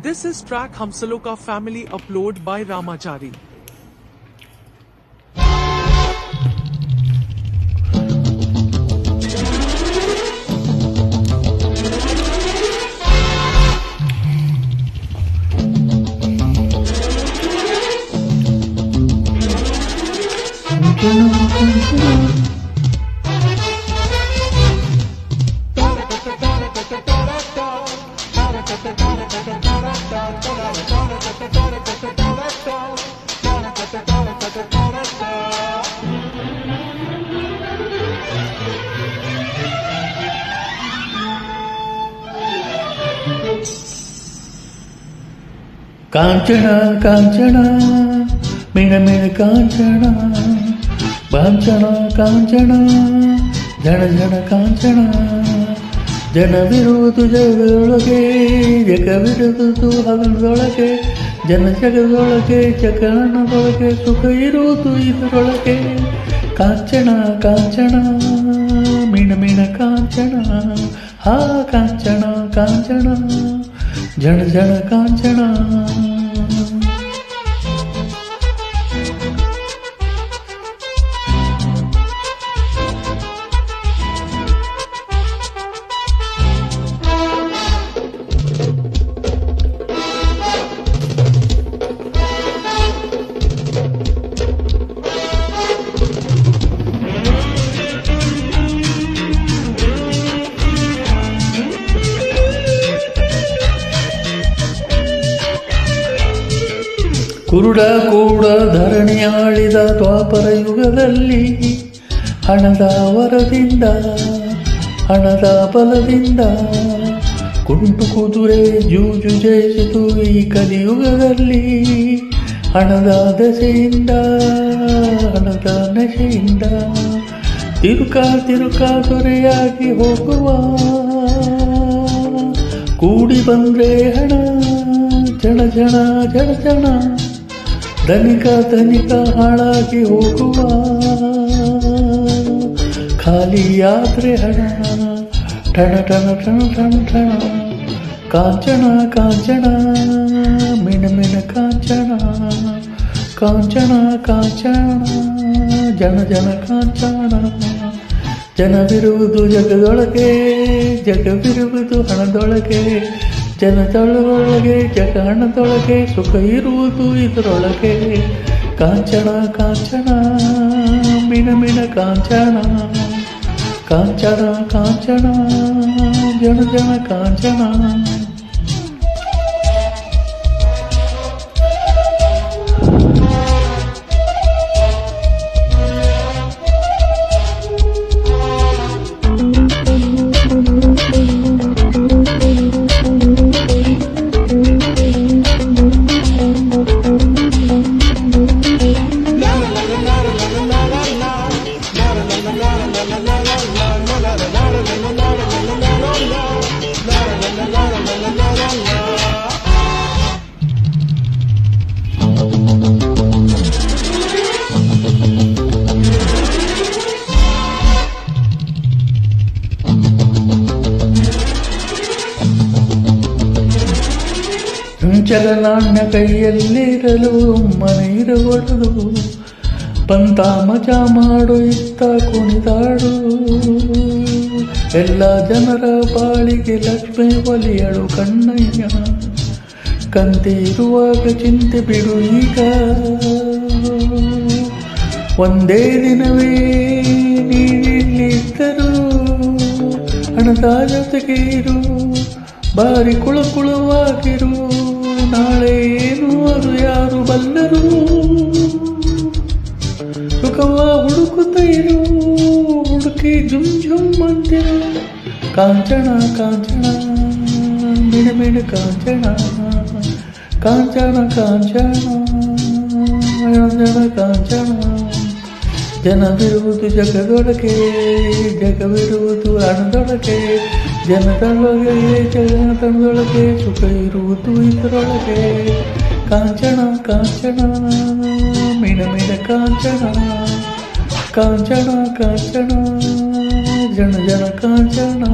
This is track Hamsalo Ka Family upload by Ramachari. ಕಾಂಚನ ಕಾಂಚನ ಮಿಣ ಮಿಣ ಕಾಂಚನ ಕಾಂಚನ ಕಾಂಚನ ಜನ ಜನ ಕಾಂಚನ ಜನವಿರುವುದು ಜಗದೊಳಗೆ ಜಗವಿರುವುದು ಹಗಲದೊಳಗೆ ಜನ ಜಗದೊಳಗೆ ಜಗನದೊಳಗೆ ಸುಖ ಇರುವುದು ಇದರೊಳಗೆ ಕಾಂಚನ ಕಾಂಚನ ಮಿಣ ಮಿಣ ಕಾಂಚನ ಹಾ ಕಾಂಚನ ಕಾಂಚನ ಜನ ಜನ ಕಾಂಚನ ಕುರುಡ ಕೂಡ ಧರಣಿಯಾಳಿದ ದ್ವಾಪರ ಯುಗದಲ್ಲಿ ಹಣದ ವರದಿಂದ ಹಣದ ಬಲದಿಂದ ಕುಂಟು ಕುದುರೆ ಜೂಜು ಜಯಿಸಿತು ಈ ಕಲಿಯುಗದಲ್ಲಿ ಹಣದ ದೆಸೆಯಿಂದ ಹಣದ ನಶೆಯಿಂದ ತಿರುಕ ದೊರೆಯಾಗಿ ಹೋಗುವ ಕೂಡಿ ಬಂದ್ರೆ ಹಣ ಜನ ಜನ ಜನ ಜನ ಧನಿಕ ಹಾಳಾಗಿ ಹೋಗುವ ಖಾಲಿಯಾದ್ರೆ ಹಣ ಠಣ ಠಣ ಠಣ ಠಣ ಠಣ ಕಾಂಚನ ಕಾಂಚನ ಮಿಣ ಮಿಣ ಕಾಂಚನ ಕಾಂಚನ ಕಾಂಚನ ಜನ ಜನ ಕಾಂಚನ ಜನವಿರುವುದು ಜಗದೊಳಗೆ ಜಗವಿರುವುದು ಹಣದೊಳಗೆ ಜನದೊಳಗೆ ಜಗ ಹಣದೊಳಗೆ ಸುಖ ಇರುವುದು ಇದರೊಳಗೆ ಕಾಂಚನ ಕಾಂಚನ ಮಿಣ ಮಿಣ ಕಾಂಚನ ಕಾಂಚನ ಕಾಂಚನ ಜನ ಜನ ಕಾಂಚನ ಚಲನಾಣ್ಯ ಕೈಯಲ್ಲಿರಲು ಮನೆ ಇರಗೊಡದು ಪಂತ ಮಜಾ ಮಾಡು ಇತ್ತ ಕುಣಿದಾಡು ಎಲ್ಲ ಜನರ ಬಾಳಿಗೆ ಲಕ್ಷ್ಮಿ ಒಲಿಯಳು ಕಣ್ಣಯ್ಯ ಕಂತಿರುವಾಗ ಚಿಂತೆ ಬಿಡು ಈಗ ಒಂದೇ ದಿನವೇ ನೀನಿಲ್ಲಿದ್ದರು ಹಣದ ಜೊತೆಗೆ ಇರು ಬಾರಿ ಕುಳುವಾಗಿರು ನಾಳೆ ಏನು ಅದು ಯಾರು ಬಲ್ಲರು ಸುಖವ ಹುಡುಕುತ್ತ ಇರು ಹುಡುಕಿ ಜುಮ್ ಜುಮ್ ಅಂತಿರು ಕಾಂಚನ ಕಾಂಚನ ಮಿಣ ಮಿಣ ಕಾಂಚನ ಕಾಂಚನ ಕಾಂಚನ ಜನ ಕಾಂಚನ ಜನವಿರುವುದು ಜಗದೊಳಗೆ ಜಗವಿರುವುದು ಹಣದೊಳಗೆ ಜನದೊಳಗೆ ಜಗನದೊಳಗೆ ಸುಖ ಇರುವುದು ಇದರೊಳಗೆ ಕಾಂಚನ ಕಾಂಚನ ಮಿಣ ಮಿಣ ಕಾಂಚನ ಕಾಂಚನ ಕಾಂಚನ ಜನ ಜನ ಕಾಂಚನ